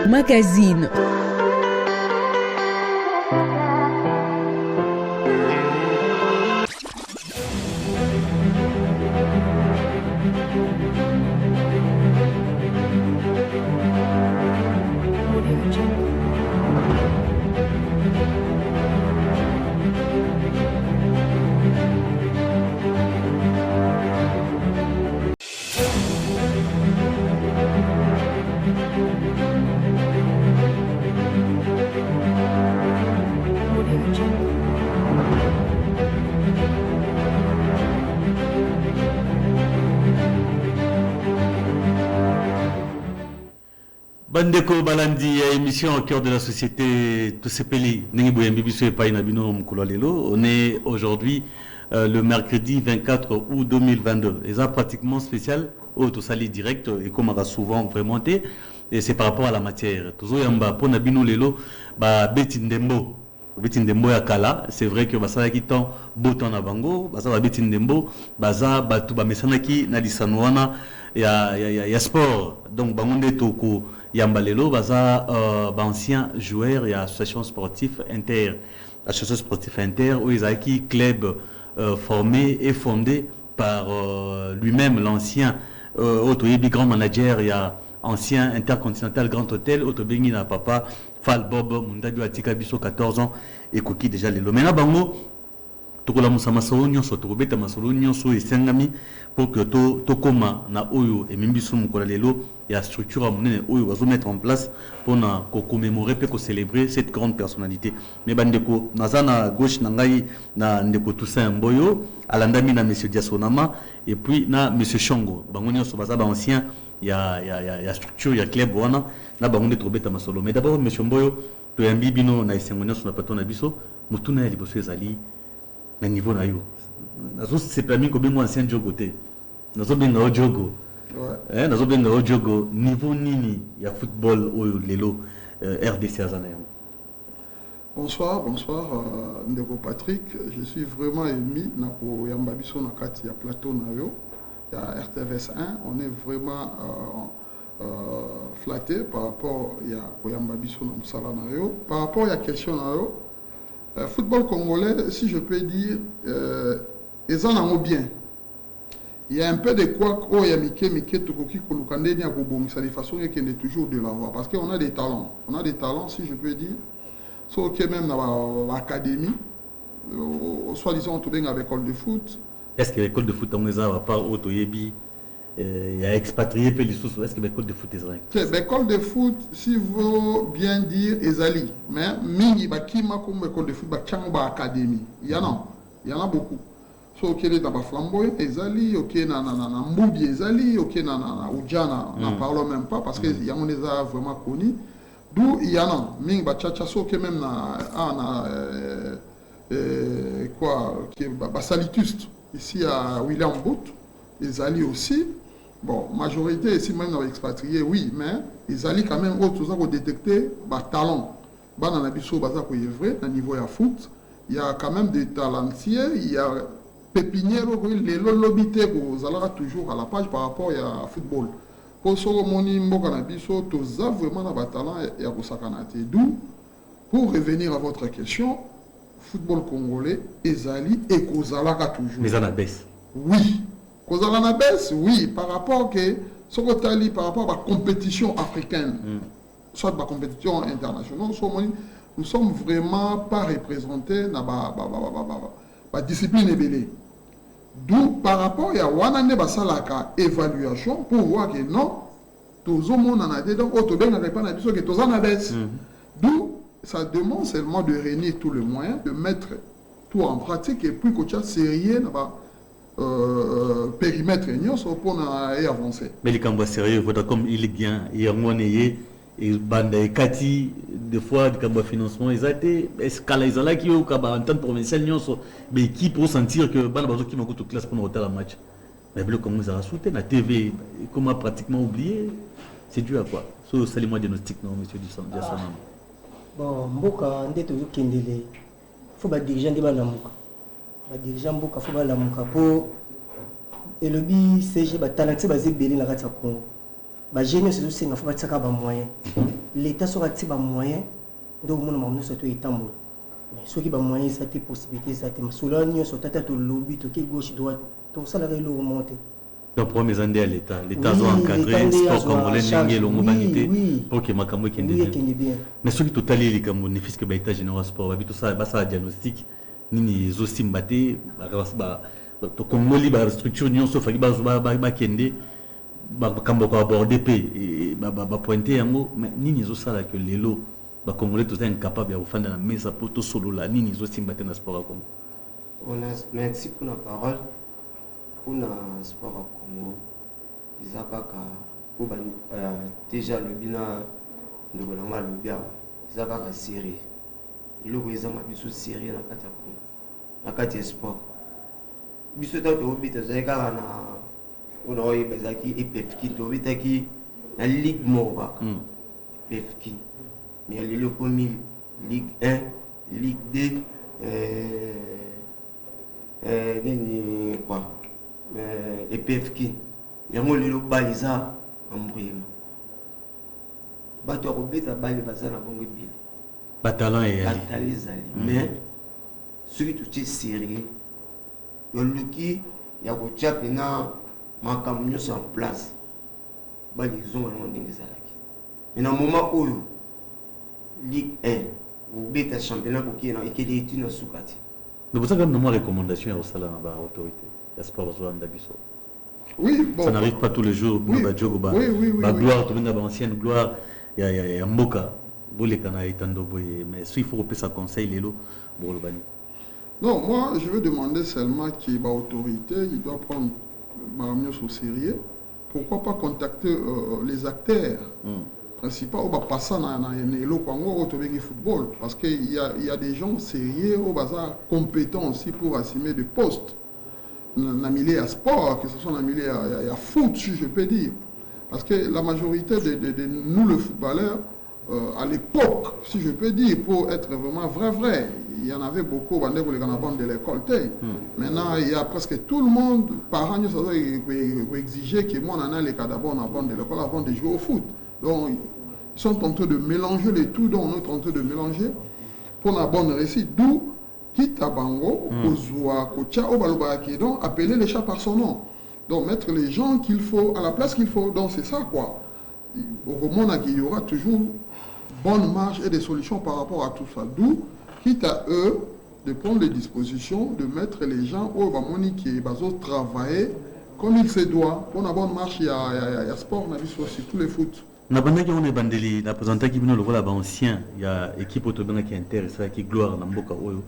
Magazine. Bandeko Balandi, émission au cœur de la société, tout ce pays, on est aujourd'hui le mercredi 24 août 2022. Et ça pratiquement spécial, au sali direct, et comme on va souvent vraiment monté, et c'est par rapport à la matière. Toujours yamba pour Nabino Lelo, Betindembo. Betindembo ya kala, c'est vrai que ça qui temps beau temps na bango, ça va Betindembo, baza batu ba mesanaki na lisanwana ya sport. Donc bangonde toko Yambalelo, baza ancien joueur et association sportive inter, où ils ont qui club formé et fondé par lui-même l'ancien grand manager, il y a ancien intercontinental Grand Hôtel, Autobengi na papa Fal Bob Mundadu Atika Biso 14 ans et Koki déjà les Lomena Bango. Tokola musama saonyo so tokobeta masolonyo so esengami pour que to koma na oyo et mimbiso mukola lelo ya structure à monene oyo bazo mettre en place pour na ko commémorer pe ko célébrer cette grande personnalité. Mais bandeko nazana gauche na ngai na ndeko Toussaint Mboyo alandami na monsieur Diasonama et puis na monsieur Chongo bangonyo so baza ba ancien ya structure ya club wana na bangonde tobeta masolo. Mais d'abord monsieur Mboyo to yambi bino na esengonyo so na patona biso mutuna ya liboso ezali na niveau na yo nazo c'est permis ko bengo ancien jogo te nazo benga o jogo nazo benga o jogo niveau nini ya football oyo lelo RDC azana yango. Bonsoir ndeko Patrick, je suis vraiment ému na ko yamba biso na kati ya plateau na yo ya RTVS 1. On est vraiment flatté par rapport ya ko yamba biso na musala na yo par rapport ya question na yo. Football congolais, si je peux dire, ils en ont bien. Il y a un peu de quoi oh, il y a Mike Tokoki Kolukande ni Abobong, ça de façon qu'il est toujours de l'avoir. Parce qu'on a des talents. On a des talents, si je peux dire. Sauf que même dans l'académie, soit disant on tourne avec l'école de foot. Est-ce que l'école de foot on les a à part Otoyebi il y a expatrié peu sous est-ce que l'école de foot est vrai? L'école de foot, si vous bien dire, Ezali, mais mingi bakima comme l'école de foot bakchamba académie. Il y en a beaucoup. So ok les daba flamboy Ezali, ok na Mbubi Ezali, ok na Ujana, n'en parlons même pas parce que y en les a vraiment connus. D'où il y en a mingi bachacha so ok même quoi qui Basalitust ici à William Bout, Ezali aussi. Bon, majorité ici même dans expatriés, oui, mais ils allaient quand même autres choses à détecter par talent. Dans la biso baza ko vrai, à niveau ya foot, il y a quand même des talentiers, il y a pépinière les lobité ko zalara toujours à la page par rapport à football. Pour ce moni mboka na biso to za vraiment na talent ya ko sakanate. D'où pour revenir à votre question, football congolais ezali et ko zalaka toujours. Mais en baisse. Oui. Kozalana baisse, oui, par rapport que Sokotali, par rapport à la compétition africaine, soit la compétition internationale, nous sommes vraiment pas représentés dans la discipline ébélée. D'où, par rapport à Wanane Basalaka évaluation, pour voir que non, tout le monde en a dit, donc, Otoben n'avait pas dit que tout en a baisse. D'où, ça demande seulement de réunir tous les moyens, de mettre tout en pratique et puis que tu as sérieux périmètre pour avancer. Mais les cambas sérieux, comme il est bien, il y a un et bande Kati, des fois, des cambas financement, ils ont été escalés là qui ont en tant que provincial, mais qui pour sentir que Banabazo qui m'a coûté classe pour nous la match. Mais le comme vous avez sauté la TV, comme a pratiquement oublié, c'est dû à quoi? C'est le diagnostic, non, monsieur Diasonam. Bon, Mboka, on est toujours Kendele. Il faut que les dirigeants de Banamuka. Les dirigeants Mboka, il faut que Banamuka pour. Et le BCG, les talents, c'est basé sur la Congo. Les génies, c'est aussi il faut que les moyens. l'état sera ti ba moyen donc mon maman surtout étambour mais ceux qui ba moyen ça te possibilité ça te solo ni so tata to lobby to ki gauche droite to ça la le remonter donc premier année à l'état a encadré sport congolais ndenge longo banité pour que makambo kende bien mais ceux qui totali les kambo ne fisque ba état général sport ba tout ça ba ça diagnostic nini zo simbate ba to kongoli ba structure nyonso faki ba kende ba kambo ko aborder pe ba pointer yango mais nini zo sala que lelo ba congolais tous incapable ya ofanda na mesa pour to solo la nini zo simbate na sport comme on a merci pour la parole pour le sport à Congo izakaka pour déjà le bina de bolanga le bien izakaka série iloko ezama biso série na kati ya Congo na kati ya sport biso to obita zeka na on a eu bezaki epefki to bitaki la ligue moba epefki mais le premier ligue 1 ligue 2 nini quoi epefki yango lelo baliza ambrima bato akobeta bali baza na bongo ebele batalon ezali mais soki totie sérieux yoluki ya kotia mpena makambo nyonso en place bali ezonga nango ndenge ezalaki mais na moment oyo ligue 1 obeta championnat kokie na ekeli eti na suka te mais vous avez une recommandation à osala na ba autorité ya sport bazolanda biso oui bon ça n'arrive pas tous les jours oui, ba jogo ba gloire to benga ba ancienne gloire ya mboka boleka na itando boye mais il faut que ça conseil lelo bolo bani. Non, moi je veux demander seulement qu'il y ait autorité, il doit prendre Maramio au sérieux. Pourquoi pas contacter les acteurs principaux au passant dans le football parce qu'il y a des gens sérieux au bazar compétents aussi pour assumer des postes dans le milieu à sport, que ce soit dans le milieu à foot, si je peux dire. Parce que la majorité de nous, les footballeurs, à l'époque, si je peux dire, pour être vraiment vrai, il y en avait beaucoup de l'école. Maintenant, il y a presque tout le monde, parents, qui exigeaient que moi, on a les cas d'abord de l'école avant de jouer au foot. Donc, ils sont en train de mélanger les tout, donc on est en train de mélanger pour la bonne réussite. D'où, quitte à Bango, donc appeler les chats par son nom. Donc, mettre les gens qu'il faut, à la place qu'il faut. Donc, c'est ça, quoi. Au moment où il y aura toujours bonne marge et des solutions par rapport à tout ça. D'où, quitte à eux de prendre les dispositions, de mettre les gens au Bamoni qui est travailler comme il se doit. Pour une bonne marche, il y a sport, on a vu sur tous les foot. Na bandaki on est bandeli na présentant qui bino le voilà ancien il y a équipe autobana qui intéresse qui gloire na mboka oyo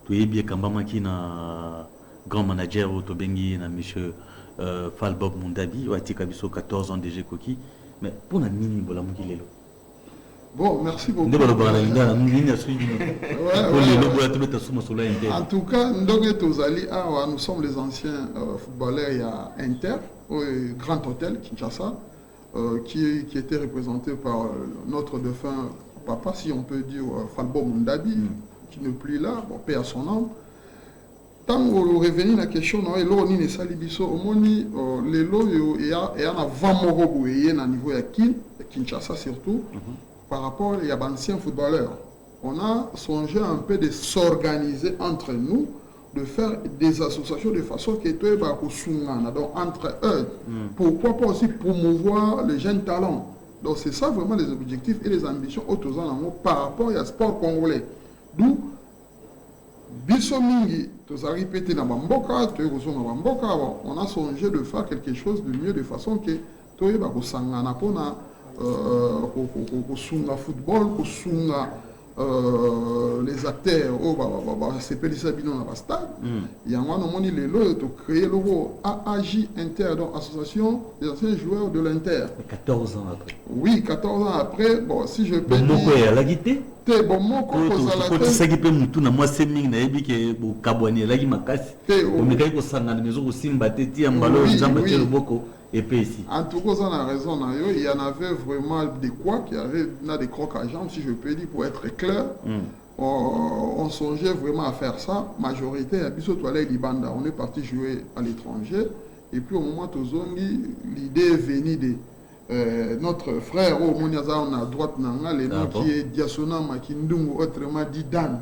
to yebi kambama qui na grand manager autobengi na monsieur Fall Bob Mundabi watika biso 14 ans déjà koki mais pour na nini bola mukilelo. Bon, merci beaucoup. En tout cas, nous sommes les anciens footballeurs. Il y a Inter, au Grand Hôtel, Kinshasa, qui était représenté par notre défunt papa, si on peut dire, Falbo Mundabi, qui n'est plus là, bon, paix à son âme. Tant que vous revenez à la question, il y a un avant niveau de Kinshasa surtout. Par rapport à anciens footballeurs, on a songé un peu de s'organiser entre nous, de faire des associations de façon que tout est donc entre eux. Pourquoi pas aussi promouvoir les jeunes talents. Donc c'est ça vraiment les objectifs et les ambitions par rapport au sport congolais. D'où Bissomingi, on a songé de faire quelque chose de mieux de façon que tout est kusunga football, kusunga les acteurs c'est pelisa bino na stade il y a un moment les lots to créer le AAJ Inter donc association des anciens joueurs de l'Inter 14 ans après oui 14 ans après bon si je peux dire moko ya lagité te bon moko ko ça qui peut mutu na moi seming na yebi ke bo kabwani lagi makasi o mekai ko sanga na mezo ko simba te ti ambalo nzamba te loboko. En tout cas, on a raison. Il y en avait vraiment des quoi, il y avait des crocs à jambes, si je peux dire, pour être clair. On songeait vraiment à faire ça. Majorité, on est parti jouer à l'étranger. Et puis au moment où l'idée est venue notre frère au Moniaza, on a droite Nanga, le nom bon. qui est Diasona Makindungu, autrement dit Dan.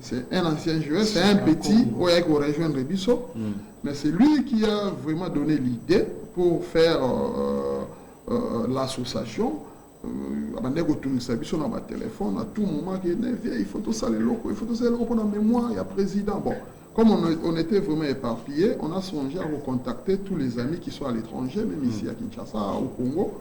C'est un ancien joueur, c'est un petit, ouais, qui rejoint Rebisso. Mais c'est lui qui a vraiment donné l'idée pour faire l'association. Avant de retourner sa biso dans ma téléphone, à tout moment, il faut tout ça les locaux, il faut tout ça les locaux pour la mémoire, il y a président. Bon, comme on était vraiment éparpillés, on a songé à recontacter tous les amis qui sont à l'étranger, même ici à Kinshasa, au Congo,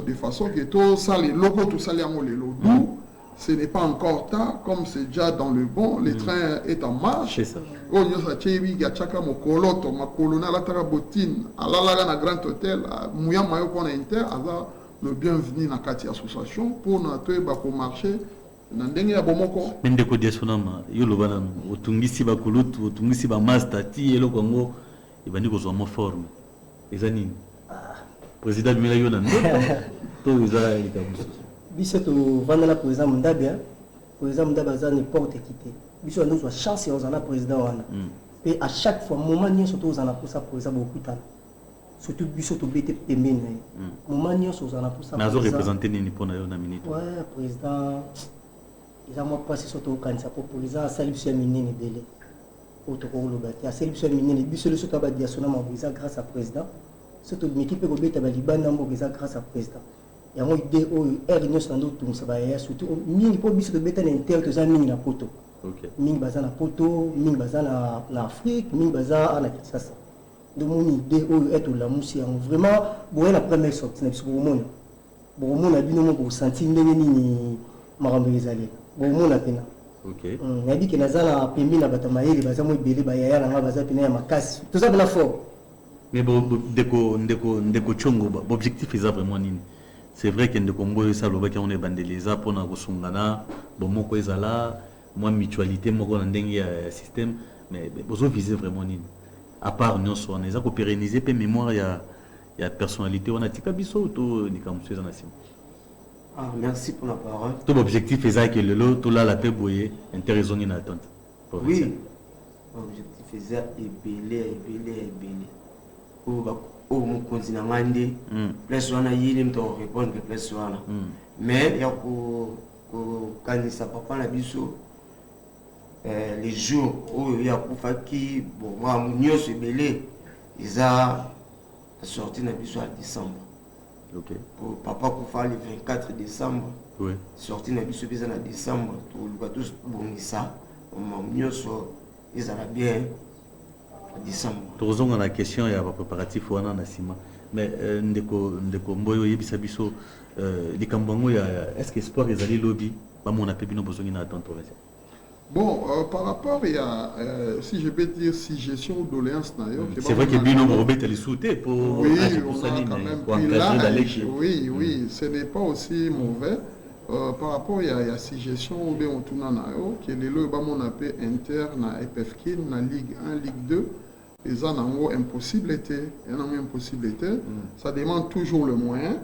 de façon que tout ça les locaux, tout ça les locaux, ce n'est pas encore tard, comme c'est déjà dans le bon, le train est en marche. C'est ça. On y a Tchébi, Gachaka, Mokoloto, Makolona, la Tarabotine, à la Grand Hôtel, à Mouya Mayo Inter, le bienvenu dans la association pour notre marché. Mendeko Diasonama, Yolobana, Otungisi Bakulut, Otungisi Bamasta, Ti, Elo Congo, il va nous avoir forme. Les années. Président de Milayonan, tout les arrêts. Biso vendre la président Mundabia, président Mundabia n'importe quitter. Biso nous a chance et on a président wana. Et à chaque fois moment ni surtout on a pour ça président beaucoup tant. Surtout biso to bete pembeni. Moment ni on a pour ça. Mais azo représenter ni pour na yo na minute. Ouais, président ils ont moi passé surtout au candidat pour président à salut sur minene belé. Autoko lo bati. À salut sur minene biso le surtout ba diasona mo grâce à président. Surtout l'équipe ko beta ba libanda mo grâce à président. Il y a une idée où il y a un surtout mingi pour biso de beta inter que ça mingi na poto. OK. Mingi baza na poto, mingi baza na Afrique, mingi baza na Kinshasa. Donc mon idée où est la musi vraiment bon la première sortie na biso bon mon a bino mo ko sentir ndenge ni marambo ezali. Bon mon a pena. OK. Na bi ke nazala pembi na bata mayele baza mo belé ba yaya na baza pena ya makasi. Tout ça na fort. Mais bon ndeko chongo objectif est vraiment nini. C'est vrai qu'il y a des combos ça le on est bandeliza pour na kusungana bon moko ezala moi mutualité moko na ndenge système mais besoin viser vraiment nini à part nous on est à pérenniser pe mémoire il y a personnalité on a tika biso to ni comme ça na sim. Ah, merci pour la parole. Tout objectif est ça que le lot tout là la paix boyer intéressant ni attente. Oui. Objectif est ça ébélé. Au mon continent mandé plus on a yili mto répondre que plus on mais il y a quand ça papa la biso les jours où il y a pour faire qui bon moi mon se belé ils a sorti na biso à décembre. OK. Pour papa pour faire le 24 décembre. Oui. Sorti na biso bisa na décembre tout le tous bongisa mon so ils a bien décembre. Toujours on a la question il y a pas préparatif on a Nassima mais ndeko mboyo yebisa biso likambango ya est-ce que sport ezali lobby ba mon appel bino besoin na attente. Bon, par rapport il y a si je peux dire si gestion ou doléance c'est vrai que bino robet elle sauté pour oui, on a quand même pris l'âge. Oui, ce n'est pas aussi mauvais. Par rapport il y a si gestion ou bien on tourne en qui est le bas mon appel interne à EPFK na Ligue 1 Ligue 2 les en haut impossibilité ça demande toujours le moyen.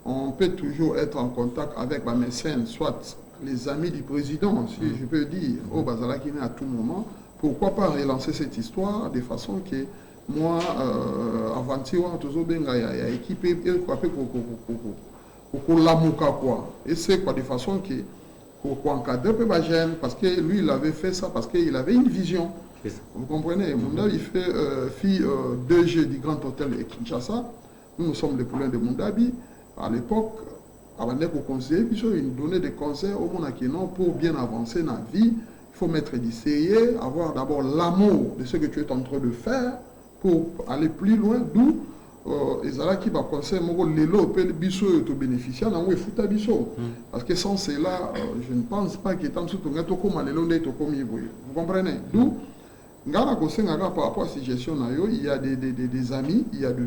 On peut toujours être en contact avec ma mécène, soit les amis du président, si je peux dire, au Bazalakine à tout moment. Pourquoi pas relancer cette histoire de façon que moi, avant-hier, toujours bien, il y a équipé pour l'amouka quoi. Et c'est quoi de façon que pour encadrer peu jeune, parce que lui il avait fait ça parce qu'il avait une vision. Vous comprenez? Mundabi fait 2G du Grand Hôtel de Kinshasa. Nous sommes les poulains de Mundabi. À l'époque, avant de conseiller, il donnait des conseils au monde qui non pour bien avancer dans la vie. Il faut mettre du sérieux, avoir d'abord l'amour de ce que tu es en train de faire pour aller plus loin. D'où Ezala qui va conseiller les lots peut te bénéficier dans le foot parce que sans cela, je ne pense pas qu'il y ait tant de vous comprenez? D'où par rapport à cette gestion, il y a des amis, il y a de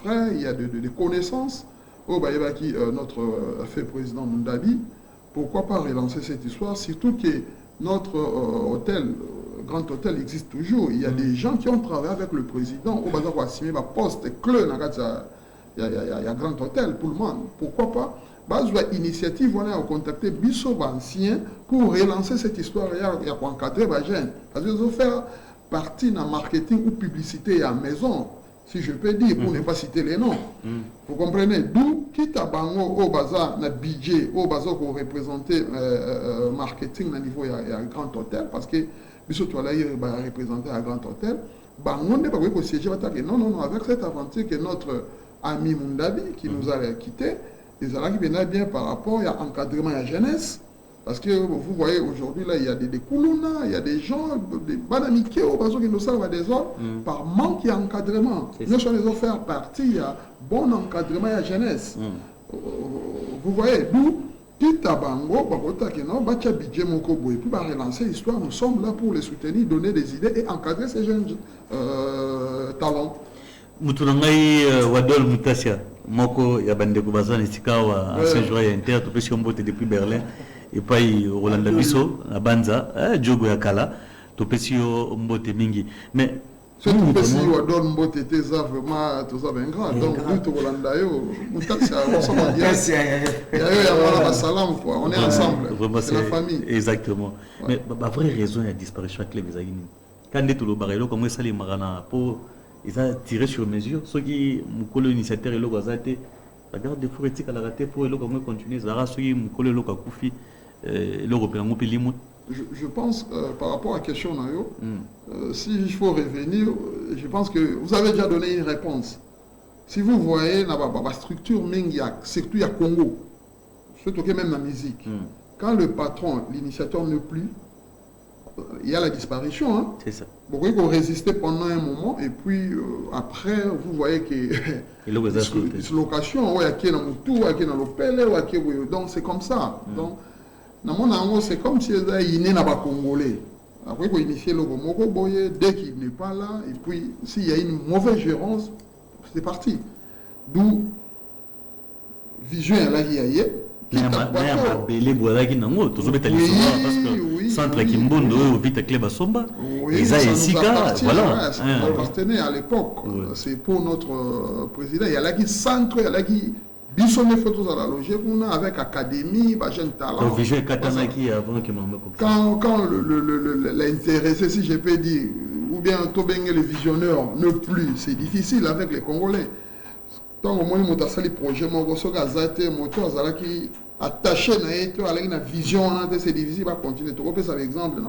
frères, il y a de connaissances. Notre fait président Mundabi, pourquoi pas relancer cette histoire, surtout que notre hôtel, Grand Hôtel existe toujours. Il y a des gens qui ont travaillé avec le président, au bazar assigné ma poste clé il y a Grand Hôtel pour le monde. Pourquoi pas? Initiative, on a contacté Bissot ancien pour relancer cette histoire. Il y a encadré les jeunes. Parce qu'ils ont fait partie dans le marketing ou publicité à la maison. si je peux dire, pour ne pas citer les noms. Vous comprenez? D'où, quitte à Bango, au bazar, notre budget, au bazar pour représenter marketing au niveau il y a un grand hôtel, parce que, surtout là, il va représenter un grand hôtel. Bango n'est pas pour siéger, non, avec cette aventure que notre ami Mundabi, qui nous a quittés, les Arabes qui venaient bien par rapport à l'encadrement de la jeunesse. Parce que vous voyez aujourd'hui, là, il y a des Koulouna, il y a des gens, des bananiqués au bazar qui nous servent à des ordres par manque d'encadrement. Nous sommes les faire partie, il y a bon encadrement de la jeunesse. Vous voyez, d'où, quitte à Bango, Bacha Bidje Mokobo, et puis relancer l'histoire, nous sommes là pour les soutenir, donner des idées et encadrer ces jeunes talents. Mutunangai Wadol Mutasia, Moko Yabandeko Bazan, Istikawa, ancien joueur inter, tout petit hombote depuis Berlin. Et puis Rolanda Bisso, à Banza, Djogo Yakala, tout petit mbote mingi. Mais ce tout petit Wadol Mbote était vraiment tout ça bien grand. Donc nous Rolanda yo, Mutasia, on s'en va dire. Il y a salam quoi, on est ensemble. C'est la famille. Exactement. Mais la vraie raison de la disparition de Clé Bezagini. Quand on est tout le barrel, comment ça les marana pour ils ont tiré sur mesure. Ceux qui m'ont l'initiateur et l'ogazate, la garde des forêts à la raté pour le comment continuer. Zara ceux qui m'ont collé l'oka koufi, l'européen m'ont payé limite. Je pense par rapport à la question Nayo, si il faut revenir, je pense que vous avez déjà donné une réponse. Si vous voyez la structure Mengiak, surtout il y a Congo, surtout même la musique, quand le patron, l'initiateur ne plus, il y a la disparition. Hein. C'est ça. Vous voyez qu'on résistait pendant un moment et puis après, vous voyez que location, il y a dans Moutou, il y a dans l'Opele, donc c'est comme ça. Donc, c'est comme si il y a un Congolais. Après qu'on initie le Moko Boye, dès qu'il n'est pas là, et puis s'il y a une mauvaise gérance, c'est parti. D'où vision à la Yaye. Belé Boalaki Nango, tout ça parce que centre Kimbondo, vite Clé Basomba, oui, ça nous voilà. Ça nous appartenait à l'époque. C'est pour notre président. Il y a là qui centre, il y a là qui bisonné photos à la loger avec académie, jeune talent. Quand l'intéressé, si je peux dire, ou bien Tobeng le visionnaire ne plus, c'est difficile avec les Congolais. Tant au moins, il y a des projets, qui attaché à la vision, c'est difficile de continuer. Tu vois, par exemple,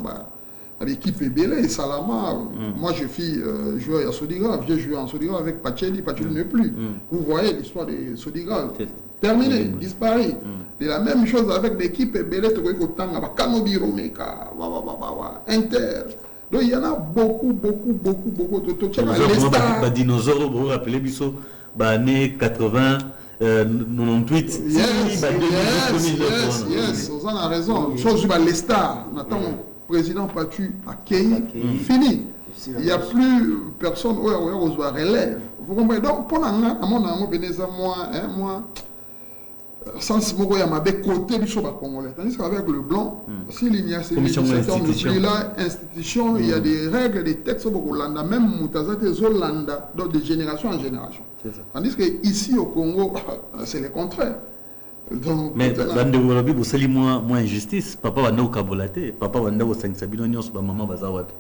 avec l'équipe Ebele et Salama, moi je suis joueur à Sodigrave, j'ai joué en Sodigrave avec Pacheli, Pacheli ne plus. Vous voyez l'histoire de Sodigrave, terminé, disparu. Et la même chose avec l'équipe Ebele, tu vois, Kanobi Romeka, Inter. Donc il y en a beaucoup de les dinosaures, vous vous rappelez, Bissot, années 80, 98. Yes, vous en avez raison. Chose les stars, maintenant, le président Patu a Kenya, fini. Il n'y a plus personne où on se relève. Vous comprenez? Donc, pour moi, sans moko ya mabe côté biso ba congolais, tandis qu'avec le blanc, s'il y a ces institutions, il y a des règles, des textes au Hollanda, même Moutazate Zolanda, donc de génération en génération. Tandis que ici au Congo, c'est le contraire. Donc, mais dans le Wolobi, vous savez moins injustice. Papa va nous kabolater, papa va nous 5 sabino nyos ba maman bazawapi.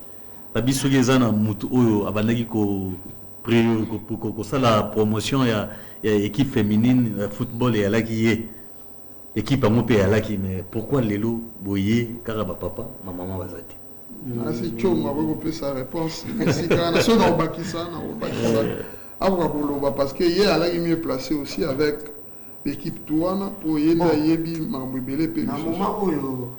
Babi sugezana mutu oyo abandaki ko la promotion il y a équipe féminine football et la qui est équipe à monter à la qui mais pourquoi les loups boyer caraba papa ma maman va zati c'est chaud ma peut sa réponse merci car na sona obakisa parce que hier elle est mieux placée aussi avec l'équipe Touana pour yenda yebi mambebele pe na moment oyo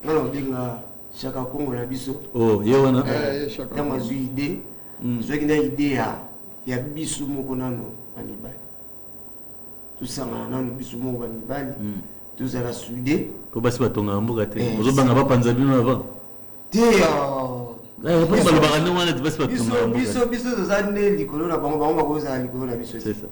non dinga chaka Congo na biso oh yewana chaka dans ma idée ce qui est idée il y a biso moko nano anibali tout ça nano biso moko anibali tout ça la soudé ko basi batonga mboka te ozo banga ba panza bino avant te pas le barano wana te basi batonga biso to za ne likolo na bango ba ko za likolo na biso c'est ça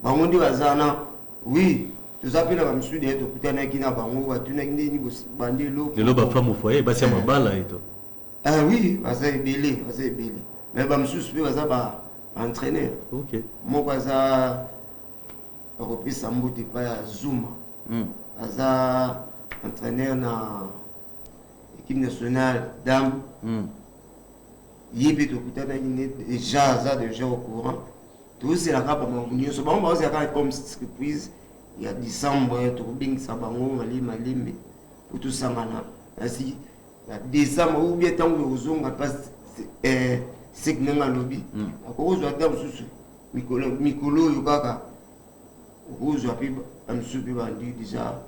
bango ndi bazana oui tout ça pina ba msude to kutana kina bango batuna ndini bandi le ba femme au foyer basi ya mabala eto ah oui basa ebele mais ba msusu pe baza ba entraîneur. OK. Moi baza repris Sambote pa Zuma. Baza entraîneur na équipe nationale dame. yébi to kutana déjà ça déjà au courant tout c'est la capa mon so bon c'est comme surprise il y a décembre to bing sa bango malimbe pour tout ça mana asi la décembre ou bien tant que ozonga pas c'est que nga lobi akozwa ta mususu mikolo yo kaka okozwa pi amsupi bandi déjà.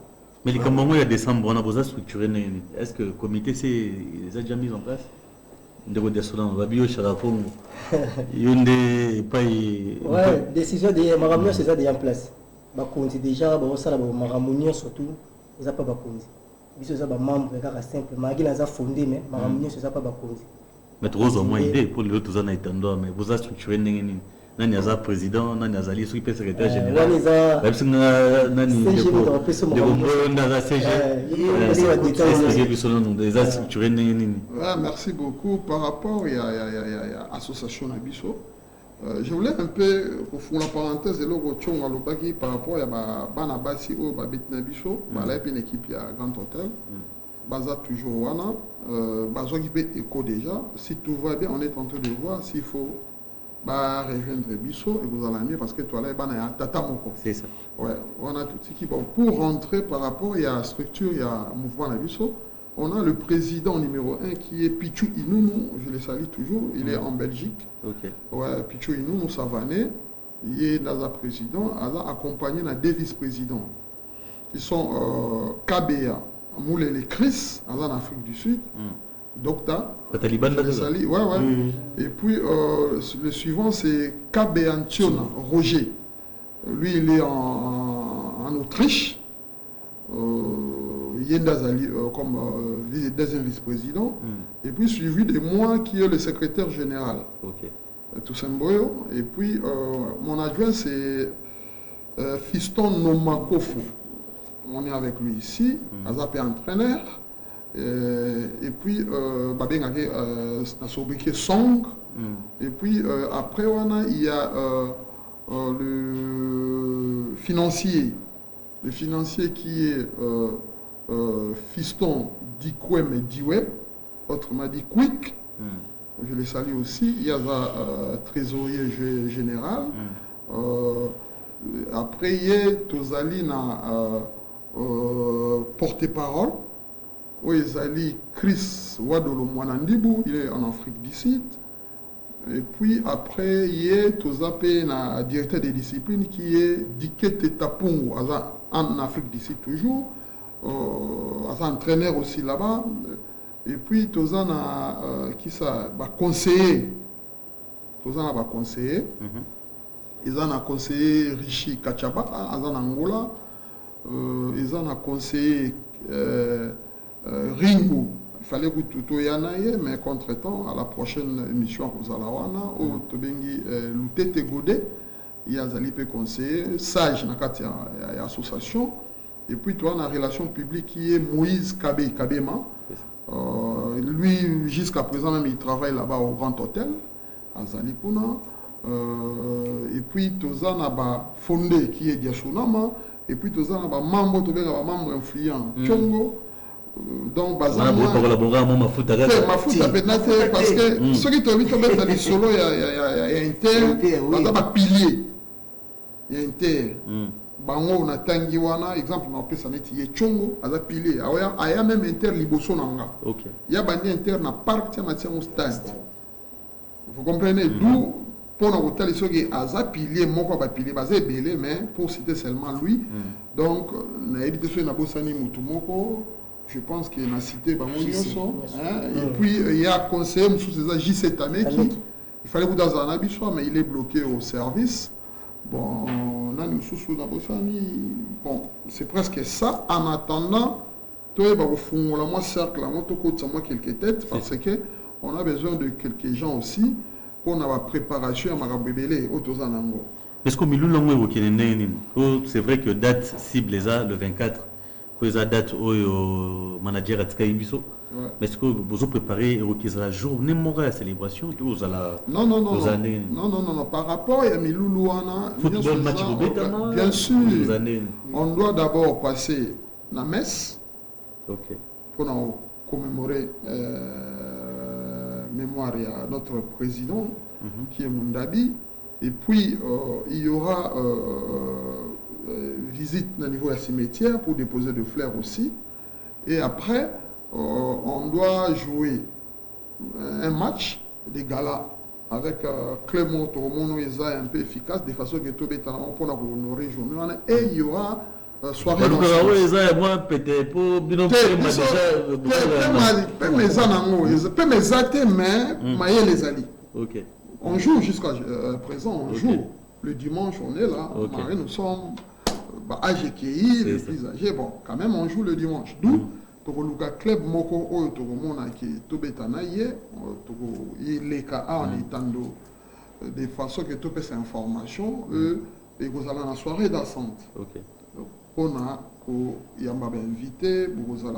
Mais les Camerounais, il y a décembre, on a besoin de structurer. Est-ce que le comité les a déjà mis en place? Ouais, décision de Maramounion, c'est ça déjà en place. Bakonzi déjà, ça Maramounion surtout, ils n'ont pas Bakonzi. Ils sont membres, simple. Magui n'a pas fondé, mais Maramounion, c'est ça pas Bakonzi. Mais trop au moins idée pour les autres, vous en avez mais vous avez structuré. Nani aza président, nani azali soki secrétaire général. Nani merci beaucoup. Par rapport à l'association Abisso, je voulais un peu, pour faire la parenthèse, par rapport à Banabasi ou Babitnabisso, il y a une équipe à Grand Hôtel, Baza toujours Wana, Baza qui peut écho déjà. Si tout va bien, on est en train de voir s'il faut. Rejoindre Bisso et vous allez mieux parce que toi là tata moko c'est ça ouais on a tout ce qui bon pour rentrer par rapport il y a structure il y a mouvement la Bisso on a le président numéro 1 qui est Pichou Inounou je le salue toujours il est en Belgique ouais Pichou Inounou Savané il est dans un président accompagné de deux vice-présidents qui sont KBA Moulele Chris en Afrique du Sud Docteur, et puis le suivant c'est Kabeantiona Roger. Lui il est en Autriche. Yendazali comme deuxième vice-président. Et puis suivi de moi qui est le secrétaire général. Toussaint Boyo. Et puis mon adjoint c'est Fiston Nomakofo. On est avec lui ici. Azapé entraîneur. Et puis Song et puis après il y a le financier qui est Fiston Dikwem Diweb, autrement dit Quick, je le salue aussi. Il y a un trésorier général, après il y a Tozalina porte-parole. Oezali Chris Wadolo Mwanandibou, il est en Afrique du Sud. Et puis après, il y a Tozapé, un directeur des disciplines qui est Dikete Tapungu, en Afrique du Sud toujours. Un entraîneur aussi là-bas. Et puis Tozana, qui ça, conseiller. Tozana va conseiller. Ils ont conseillé Rishi Kachaba, en Angola. Ils ont conseillé. Ringo, il fallait que tout y mais contre-temps, à la prochaine émission, vous allez voir, au Tobengi Loutete Godé, il y a Zalipe conseiller, Sage, il y a association, et puis toi, dans la relation publique, qui est Moïse Kabema. Lui, jusqu'à présent, même, il travaille là-bas au Grand Hôtel, à Zalikuna. Et puis, Tozan a fondé, qui est Diashunama, et puis Tozan a membre influent, Tchongo. Donc, parce que ceux qui te mettent dans les solos, il y a un terre, il y a un pilier. Il y a un terre. Bango na tangiwana, exemple, on peut s'en être Tchongo, il y a un pilier. Il y a même un terre liboso nanga. Il y a un terre na parc, il y a un stade. Vous comprenez d'où pour nous hôtel ceux qui a pilier, mon quoi pilier, basé belé, mais pour citer seulement lui. Donc, na édition na bosani mutumoko. Je pense qu'il y a cité Bangonioso. Et puis, il y a un conseiller sous ces agi cette année qui, il fallait vous dans un habit, mais il est bloqué au service. Bon, on a nous sous dans bon, c'est presque ça. En attendant, toi, il va vous fondre moi cercle, moi, tout côté, moi quelques têtes, parce que on a besoin de quelques gens aussi pour la préparation à Marabébélé, au Tozanango. Est-ce que c'est vrai que date cible les a le 24? Que la date au manager à Tkaibiso. Mais est-ce que vous avez préparé la journée de la célébration? Non. Par rapport à Miloulouana, football match bien sûr, on doit d'abord passer la messe pour commémorer mémoire, il y a notre président qui est Mundabi. Et puis, il y aura visite au niveau de la cimetière pour déposer des fleurs aussi. Et après, on doit jouer un match des galas avec Clément Toromono et un peu efficace, de façon que tout le monde peut honorer journée. Et il y aura soirée dans on joue jusqu'à présent, on joue. Le dimanche, on est là. Nous sommes AGKI, les plus âgés. Bon, quand même, on joue le dimanche. D'où le club Moko Oyo Togomona qui est Tobetanaye, il est en étant de façon que tout ces informations, et vous allez en soirée d'assente. On a invité, vous allez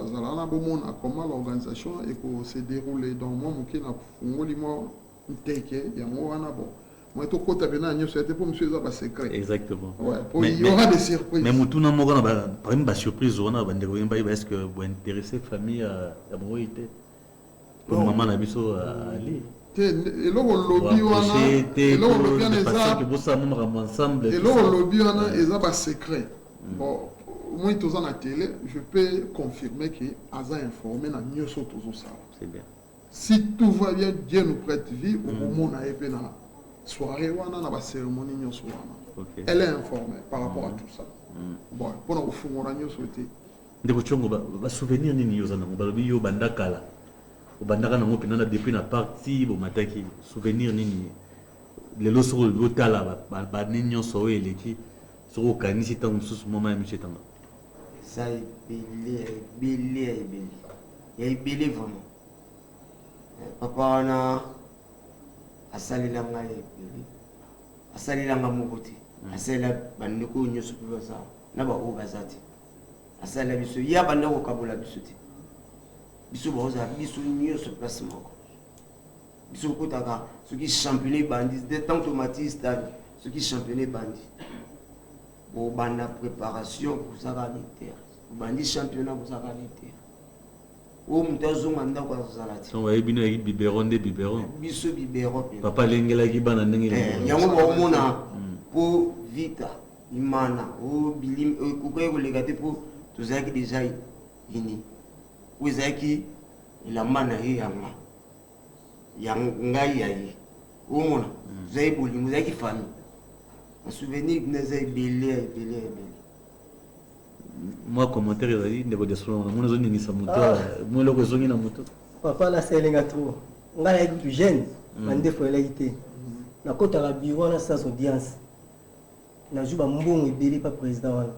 comment l'organisation et que se déroule dans le monde qui n'a exactement. Ouais, il y aura des surprises. Mais tout le monde a une surprise. Est-ce que vous intéressez la famille à Moïté pour maman la biso à Ali? Et là, on lobby, on a secret. Bon, moi, tous en télé, je peux confirmer que Aza informé na nyoso tous ça. C'est bien. Si tout va bien, Dieu nous prête vie, au moment où on a été dans la soirée, on a la cérémonie nyoso. Elle est informée par rapport à tout ça. Bon, pour nous faire on a nyoso été. Ndeko chongo ba souvenir nini yozana ba lobi yo bandakala. Bandaka na ngopi nana depuis na partie bo mataki souvenir nini les loso lotala ba nini nyoso eleki so kanisi tant sous moment monsieur tanga. Ça est belé. Il y a belé vraiment. Papa na asalila ngai belé. Asalila ngamukoti. Asala bandeko nyoso pe ça. Na ba o bazati. Asala biso ya bandako kabula biso ti. Biso boza biso nyoso place moko. Biso kotaka ce qui championné bandit des temps automatistes ce qui championné bandit. Bon banda préparation pour ça militaire. Bandit championnat pour ça militaire. O mutazo manda kwa salati. On va ebino avec biberon de biberon. Biso biberon. Papa lengela ki bana ndenge. Yango ba mona pour vita imana o bilim ko ko legate pour tozaki déjà ini. Wezaki la mana yanga. Yanga yayi. O mona zai boli muzaki famille. Un souvenir que nous avons belé. Moi, commentaire, il a dit, ndeko desolo, na mona zoni ni samuto, moi loko zoni na moto. Papa la selenga trop. Ngala yeku jeune, mande fo elaité. Na kota la bureau na sans audience. Na juba mbongo ebeli pa président wana.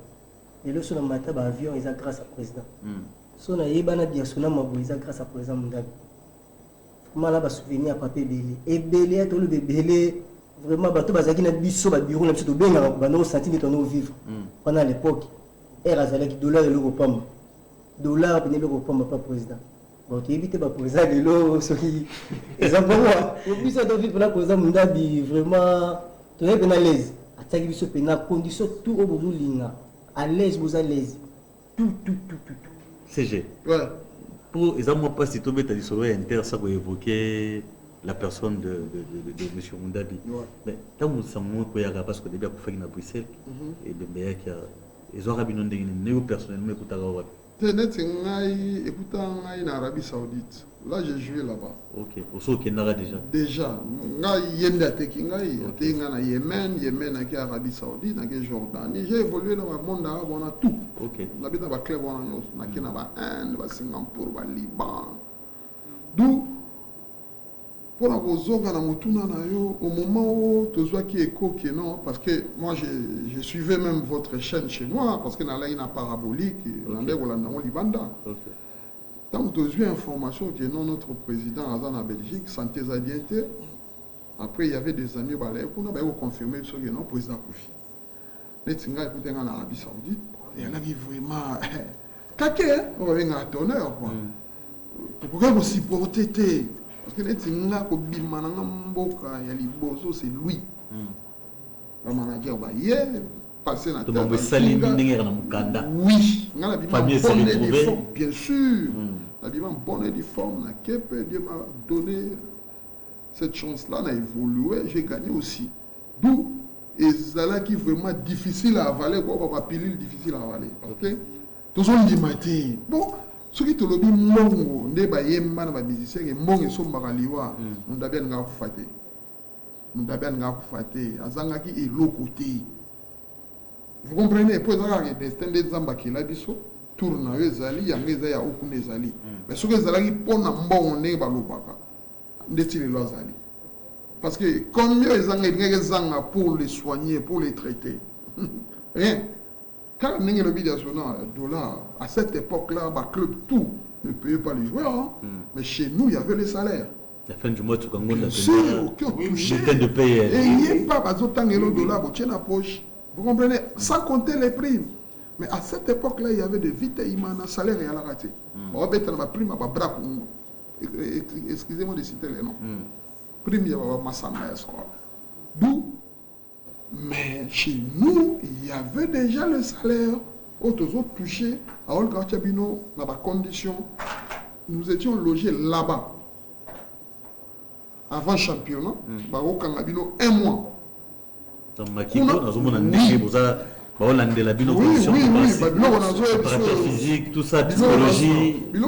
Lelo so na mata ba avion eza grâce à président. So na yebana diasona mabo eza grâce à président Mundabi. Mala ba souvenir papa ebeli to le belé. Vraiment, bateau bazaki na biso ba bureau na biso to benga ba no senti to no vivre. Pendant l'époque, era zalaki dollar et l'euro pomme. Dollar et l'euro pomme pas président. Bon, tu évites ba président de l'eau ce qui exemple moi. Au plus ça doit vivre la président Mundabi vraiment to est à l'aise. Ataki biso pena condition tout au bout linga. À l'aise vous à l'aise. Tout. CG. Ouais. Pour exemple moi pas si to beta di solo inter ça pour évoquer la personne de M. Mundabi. Mais tant que ça m'a dit parce que début à faire à Bruxelles et de meilleur ils ont rabino ndengine personnellement écoute alors. Tenet ngai écoute ngai en Arabie Saoudite. Là j'ai joué là-bas. OK, au so Kenara déjà. Déjà ngai yenda teki ngai tenga na Yémen na Arabie Saoudite na Jordanie. J'ai évolué dans le monde arabe on a tout. OK. Na bita ba club on a na ba Inde, ba Singapour, ba Liban. D'où pour la rozonga na mutuna na yo au moment où tu vois qui est coqué non parce que moi je suivais même votre chaîne chez moi parce que dans la une parabolique l'andé ou l'andé libanda tant que tu as information que non notre président Azan en Belgique santé zadiente après il y avait des amis balais pour nous confirmer ce que non président Koufi les tinga écouter en Arabie Saoudite il y en a qui vraiment caqué on vient à honneur quoi pourquoi vous supportez parce que les tinga ko bimana mboka ya liboso c'est lui le manager ba ye passer na tête sali ndenge na mukanda oui ngala famille s'est retrouvée bien sûr la biman bonne et forme na kepe Dieu m'a donné cette chance-là n'a évolué, j'ai gagné aussi. D'où ezala qui vraiment difficile à avaler, quoi, pas pilule difficile à avaler. Ok? Tous on dit matin. Bon, ce qui te le dit mongo, ne ba yemma na ba musicien et mongo so mbakaliwa, on da bien nga kufate. On da bien nga kufate, azanga ki elokoti. Vous comprenez? Pour ça que destin de Zamba qui l'a biso, tourne na ezali, yanga ya okune ezali. Mais ce que ezali pona mbongo ne ba lobaka. Ndeti le lozali. Parce que combien ils ont pour les soigner, pour les traiter? Rien. Quand on a le $, à cette époque-là, le club tout ne payait pas les joueurs. Hein. Mais chez nous, il y avait les salaires. La fin du mois, tu as touché. De payer. Et il n'y a pas $, la poche. Vous comprenez? Sans compter les primes. Mais à cette époque-là, il y avait des vites imana salaire et à la raté. On va mettre la prime à Bra. Excusez-moi de citer les noms. Prime, il y avait Massana Escort. D'où, mais chez nous, il y avait déjà le salaire. Autres touchés à Olga Chabino, dans la condition. Nous étions logés là-bas. Avant championnat, Baro Kangabino, 1 mois. Dans Makiko, dans la condition physique, tout ça, psychologie. Un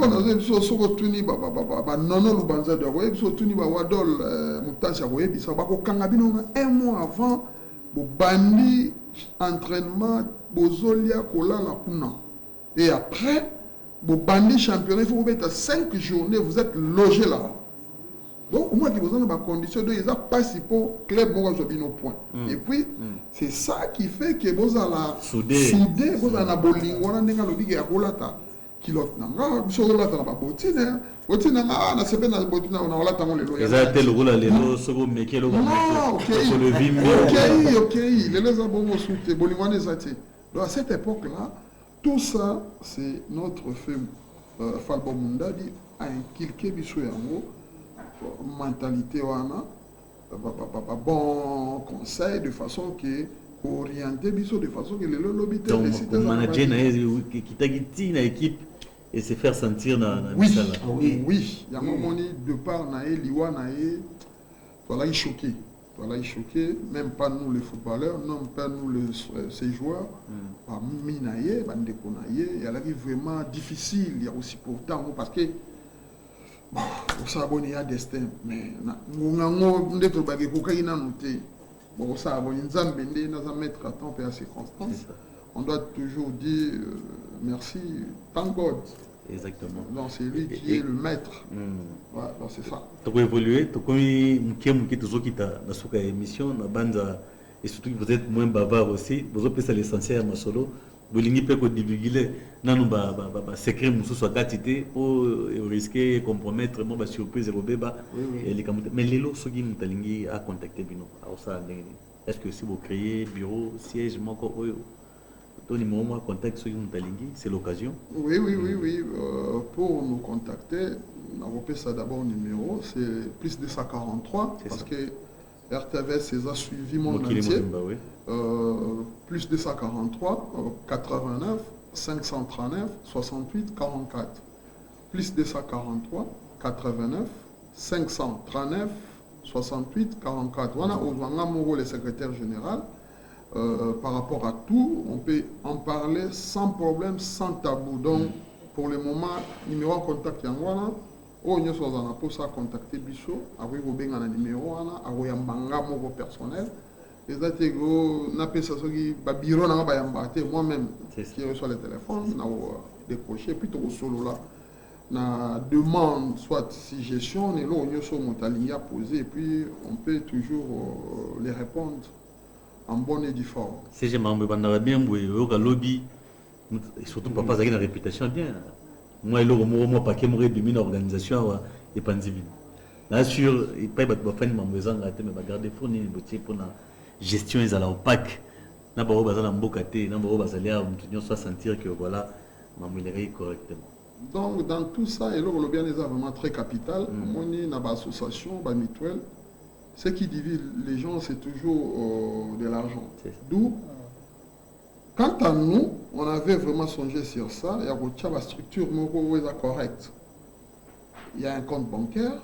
mois avant, bandi entraînement, bozolia kola la kuna. Et après, bandi championnat, il faut vous mettre 5 journées, vous êtes logé là. Donc, au moins, vous avez des conditions de ils ont participé au club au point. Et puis, c'est ça qui fait que vous avez soudé, vous avez un boling, vous avez un lobby qui a bolata. Qui l'autre n'a pas, vous avez un botine, botine, on a sepé dans botine, on a l'attend les loyers. Ils ont été le rôle à l'élo, ce que vous mettez le ok, les lois ont bon soutien, boling, les athées. Donc, à cette époque-là, tout ça, c'est notre film Falbo Mundadi a inculqué Bissou Yango. Mentalité wana bon conseil de façon que orienter biso de façon que le lobby le manager qui t'a dit na équipe et se faire sentir dans oui il y a un moment de part na liwa na voilà il choqué même pas nous les footballeurs non pas nous ces joueurs parmi naie bande konaye il y a là qui vraiment difficile il y a aussi pourtant parce que ça il y a destin mais on doit toujours dire merci thank God. Exactement. Donc c'est lui qui est le maître. Ouais, donc c'est ça. Tu as évolué, tu as toujours quitté la émission, la bande et surtout que vous êtes moins bavard aussi. Vous avez fait l'essentiel à ma solo. Vous avez divulgué non secret musu soit gatité pour risquer compromettre mon surprise et les mais les lots qui nous talingi à contacter bino est-ce que si vous créez bureau siège moko ton numéro contact ceux qui nous talingi c'est l'occasion. Oui pour nous contacter on va ça d'abord numéro c'est plus de 143 parce ça. Que RTVS a suivi mon entier. Plus de 143, 89, 539, 68, 44. Plus de 143, 89, 539, 68, 44. Voilà, on le secrétaire général. Par rapport à tout, on peut en parler sans problème, sans tabou. Donc, pour le moment, numéro en contact, voilà. Oh, nous sommes pour ça contacter Bichot, après vous avez un numéro, après un manga personnel. Et ça, c'est que bureau moi-même qui reçois le téléphone, je décroché, puis tout solo là. Na demande soit si gestion, et là on est sur mon ligne à poser, et puis on peut toujours les répondre en bonne et due forme. Si j'ai membre bien, lobby, surtout papa, ça a une réputation bien. Moi, moi, pas que moi, domine l'organisation et pas divine. Là, sûr, il paye pas de faire ma maison, mais garder fourni une boutique pour la gestion, ils allaient opaque. N'a pas besoin d'un beau côté, n'a pas besoin de soit sentir que voilà, ma monnaie correctement. Donc, dans tout ça, et là, le bien est vraiment très capital. On est dans l'association, mutuelle. Ce qui divise les gens, c'est toujours de l'argent. D'où, quant à nous, on avait vraiment songé sur ça. Il y a la structure correcte. Il y a un compte bancaire.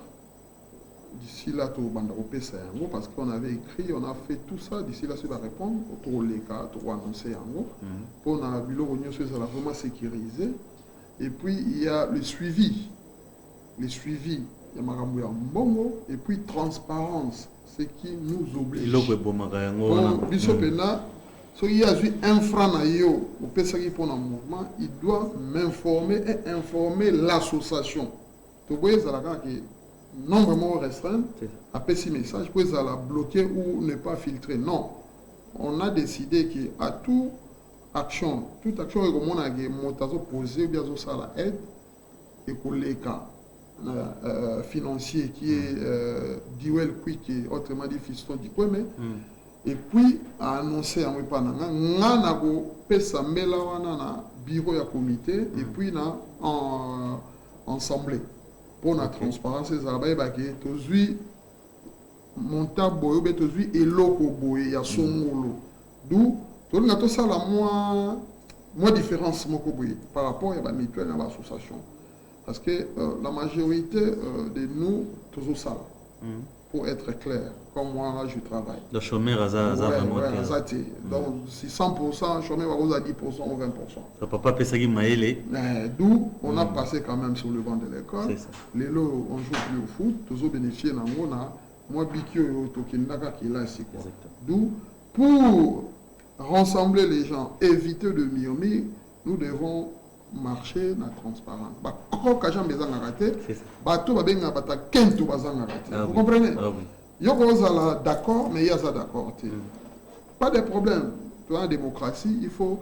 d'ici là, tout parce qu'on avait écrit, on a fait tout ça. D'ici là, ça va répondre. Autour les cas, pour annoncer en gros. Pour la bureau ça va vraiment sécurisé. Et puis, il y a le suivi. Le suivi, il y a Marambo Mbongo. Et puis, transparence, ce qui nous oblige. Il y a un franc pour le mouvement, il doit m'informer et informer l'association. Tu vois, ça nombre moins restreint, après ces messages, pour la bloquer ou ne pas filtrer. Non. On a décidé qu'à toute action, comme on a posé, bien ça la aide, et pour les cas financiers qui est duel quick et autrement dit fiston du mais et puis à annoncer en pananga ngana go pesa mbela wana na bureau ya comité et puis na en assemblée pour la transparence ça va ba ke tozui monta boyo be tozui eloko boye ya songolo d'où to na to sala moi différence moko boye par rapport à la mutuelle à l'association parce que la majorité de nous toujours ça pour être clair comme moi là je travaille le chômeur donc si 100% chômeur va à 10% ou 20%. Ça papa pesa qui maele. D'où on a passé quand même sur le banc de l'école. Les lots on joue plus au foot, toujours bénéficier dans moi moi bikio tokindaka qui là ici quoi. D'où pour rassembler les gens, éviter de miomi, nous devons marcher dans la transparence. Quand les gens ont raté, vous comprenez? Il y a d'accord, mais il y a ça d'accord. Pas de problème. Dans la démocratie, il faut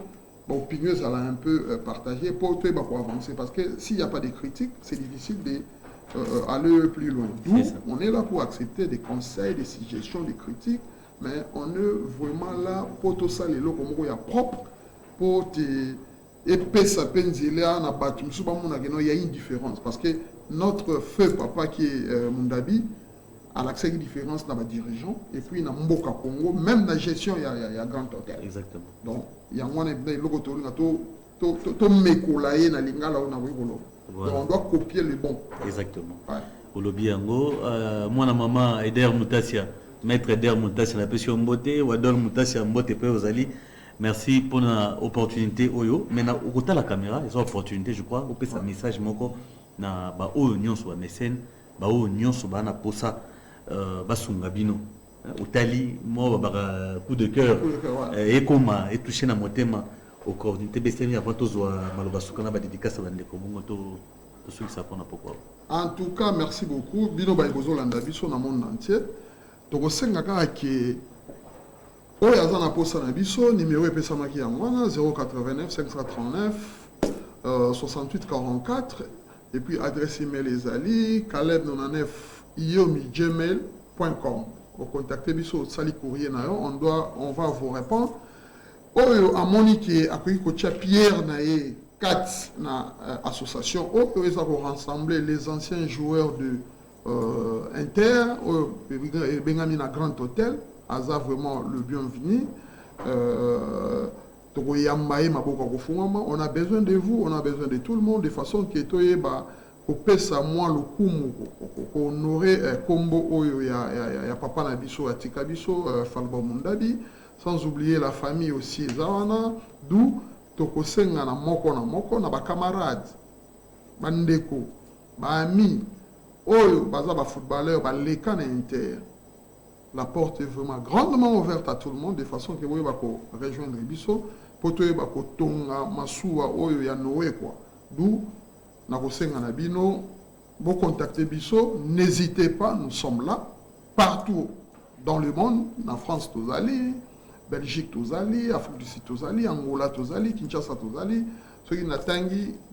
l'opinion un peu partager pour avancer. Parce que s'il n'y a pas de critiques, c'est difficile d'aller plus loin. Nous, on est là pour accepter des conseils, des suggestions, des critiques, mais on est vraiment là pour tout ça, les locaux propres, pour te... Et pesa penzila na batu msuba muna geno il y a une différence parce que notre feu papa qui est Mundabi a l'accès une différence dans ma dirigeant et puis na Mboka Congo même la gestion il y a grand hôtel. Exactement. Donc il y a moins de logo to mekolaye na lingala na wigolo. Donc on doit copier le bon. Exactement. Au lobby yango moi na maman Eder Mutasia maître Eder Mutasia la pession mbote ou Adol Mutasia mbote pe ozali. Merci pour l'opportunité Oyo. Maintenant, au côté de la caméra, ils ont l'opportunité, je crois, au peut un message moko na ba Oyo sur la mécène, ba Oyo sur ba na posa ba sungabino. Au tali, moi ba coup de cœur et comment et touché na motema au coordinité bestemi avant tous maloba sukana ba dédicace ba ndeko bongo to ceux qui sapona pourquoi. En tout cas, merci beaucoup. Bino ba ibozo landa biso na monde entier. Donc senga ka ke Oh, il y a un poste na biso, numéro epesamaki ya mwana 089 539 68 44 et puis adresse email ezali caleb99@gmail.com. Vous contactez biso sali courrier na yo, on va vous répondre. Oh, amoni ki akoki ko tia Pierre na ye 4 na association oh ils vont rassembler les anciens joueurs de Inter oh bengami na Grand Hôtel. Aza vraiment le bienvenu. On a besoin de vous, on a besoin de tout le monde, de façon que au pesa moi le kumu honorer combo oyo ya papa na biso atika biso Falba Mundabi, sans oublier la famille aussi zawana, d'où tokosenga na moko na ba camarades bandeko ba ami oyo baza ba footballeur ba leka na Inter. La porte est vraiment grandement ouverte à tout le monde de façon que vous pouvez rejoindre Bisso pour que vous tonga masuwa oyo ya Noé quoi. D'où na kosenga na bino vous contactez Bisso, n'hésitez pas, nous sommes là partout dans le monde, en France tozali, Belgique tozali, Afrique du Sud tozali, Angola tozali, Kinshasa tozali, ceux qui n'attendent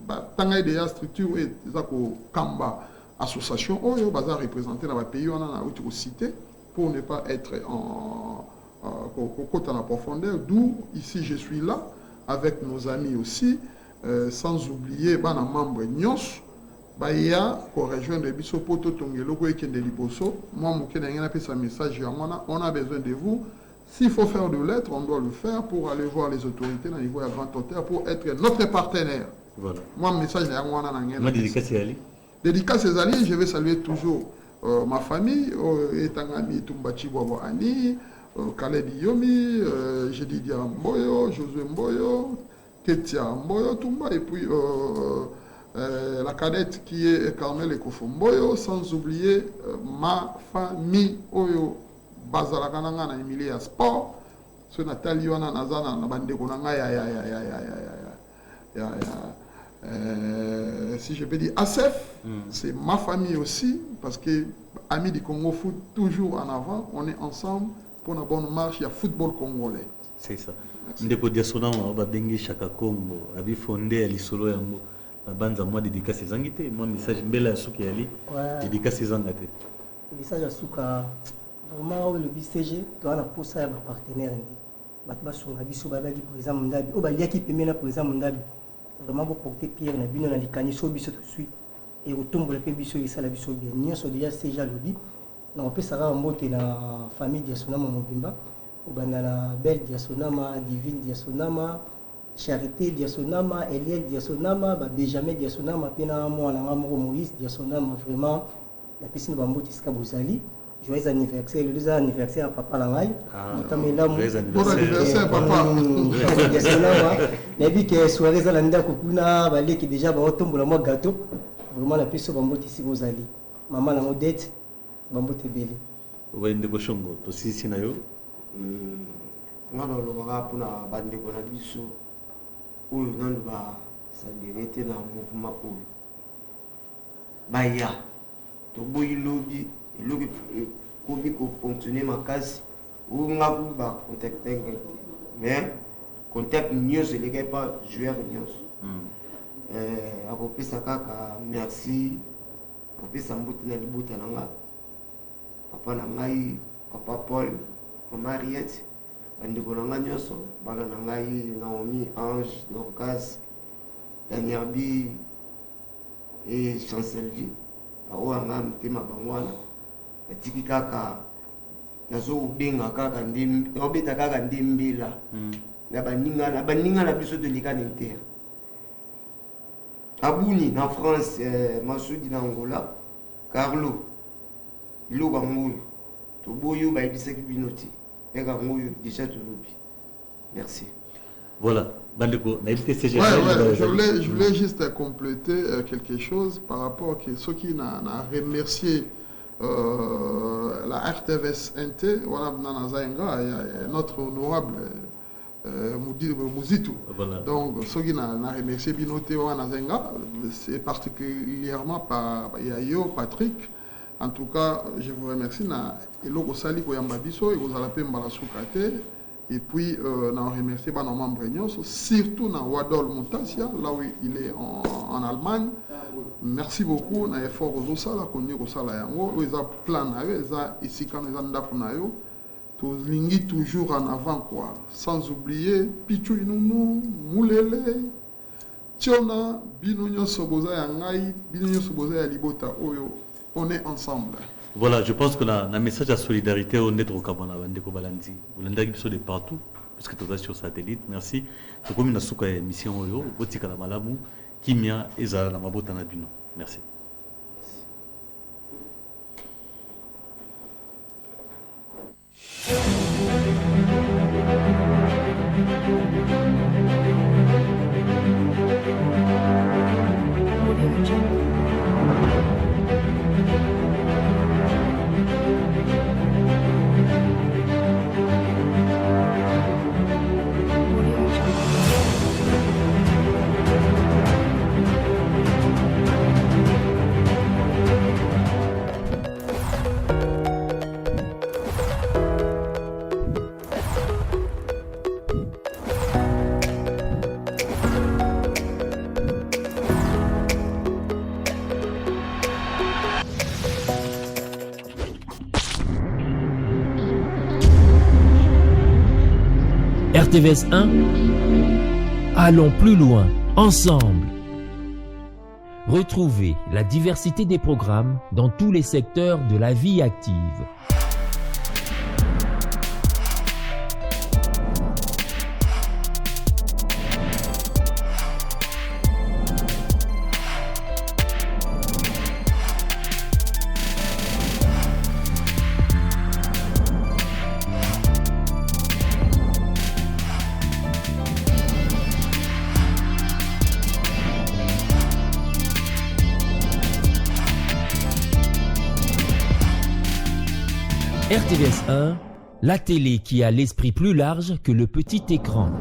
ba tanga de structure et zako kamba association oyo baza représenter dans le pays on a autre cité. Pour ne pas être en la profondeur, d'où ici je suis là, avec nos amis aussi, sans oublier, les membres Nyos, Baya, pour rejoindre Bisso Poto Tongeloko et Kende Liboso, moi, un message, on a besoin de vous. S'il faut faire de lettres, on doit le faire pour aller voir les autorités au niveau de Grand Hôtel pour être notre partenaire. Voilà. Moi, le message, dédicace à Ali, je vais saluer toujours ma famille, Etangami Tumbachi Bobo Ani, Khaled Yomi, Jedidia Mboyo, Josué Mboyo, Ketia Mboyo, Tumba, et puis la cadette qui est Carmel Ekofo Mboyo, sans oublier ma famille, Oyo, Bazalakananga, na Emilia Sport, ce Nathalie Wana Nazana, na bande konanga, si je peux dire ASEF, c'est ma famille aussi, parce que Amis du Congo Foot, toujours en avant, on est ensemble pour une bonne marche, il y a football congolais. C'est ça. Ndeko Diasona, on va bengi Chaka Congo, abi fondé à l'isolo yango. La bande à moi dédicace ses angité, moi message mbela à souki ali, dédicace ses angate. Message à souka, vraiment le BCG, tu as la pousse à partenaire. Batba sur la biso babagi par exemple ndabi, o balia qui permet par exemple ndabi. Vraiment pour porter pierre na bino na likani so biso tout de suite et retombe le biso et ça la biso bien. Nia so déjà déjà lobby. Na on peut sara mbote na famille Diasonama Mobimba. Obandana Belle Diasonama, Divine Diasonama, Charité Diasonama, Eliel Diasonama, Benjamin Diasonama, Pena Mwana Moïse Diasonama, vraiment la piscine Bamboti Skabozali. Joyeux anniversaire, le anniversaire à Papa Langai. Bon anniversaire, Papa. La vie que soirée Zalanda Kukuna, Balé qui déjà va tomber le gâteau. Vraiment la piscine Bamboti Skabozali. Maman la modette, Bambote Belé. Oui, Ndeboshongo, aussi Sinayo. Nga na lobaka mpona bandeko na biso oyo nanu basadere te na mouvement oyo baya toboyi lobi elobi komi kofonctionne makasi oyo nga kuyi bacontacte ngai te mais contact nyonso elekai pa joueur nyonso akopesa kaka merci kopesa mbote na libota na nga papa na ngai papa Paul Mariette, bandeko na nga nyonso, bana na ngai Naomi, Ange, Dorcas, Daniabi et Chancelvi. Ao anga mtema bangwana. Atiki kaka nazo ubenga kaka ndimbi, obeta kaka ndimbila. Na baninga na biso de likana inter. Abouni na France, Massoudi na Angola, Carlo, Iloba Mouyo, Toboyo baibisaki binoti. Merci. Voilà. Je voulais juste compléter quelque chose par rapport à ce qui a remercié la RTVS NT, voilà, notre honorable Mouzitou. Voilà. Donc, ce qui a remercié Binoté Wanazenga, c'est particulièrement par Yayo, Patrick. En tout cas, je vous remercie. Et puis, on remercie nos membres, surtout dans Wadol Montasia, là où il est en Allemagne. Merci beaucoup. On a effort aux Osala, qu'on y a plan, ici quand nous avons toujours en avant, quoi. Sans oublier Pichu Inumu, Moulele, Tiona, Binunyo Soboza Yangai, Binunyo Soboza Yalibota Oyo. On est ensemble. Voilà, je pense que un message de solidarité au net au Kabana, Bandeko Balandi. Vous l'avez de partout, parce que tout est sur satellite. Merci. Donc, comme une souka émission Oyo, Botika la Malamu, Kimia, Eza, la Mabota Nabino. Merci. RTVS 1, allons plus loin, ensemble. Retrouvez la diversité des programmes dans tous les secteurs de la vie active. RTVS 1, la télé qui a l'esprit plus large que le petit écran.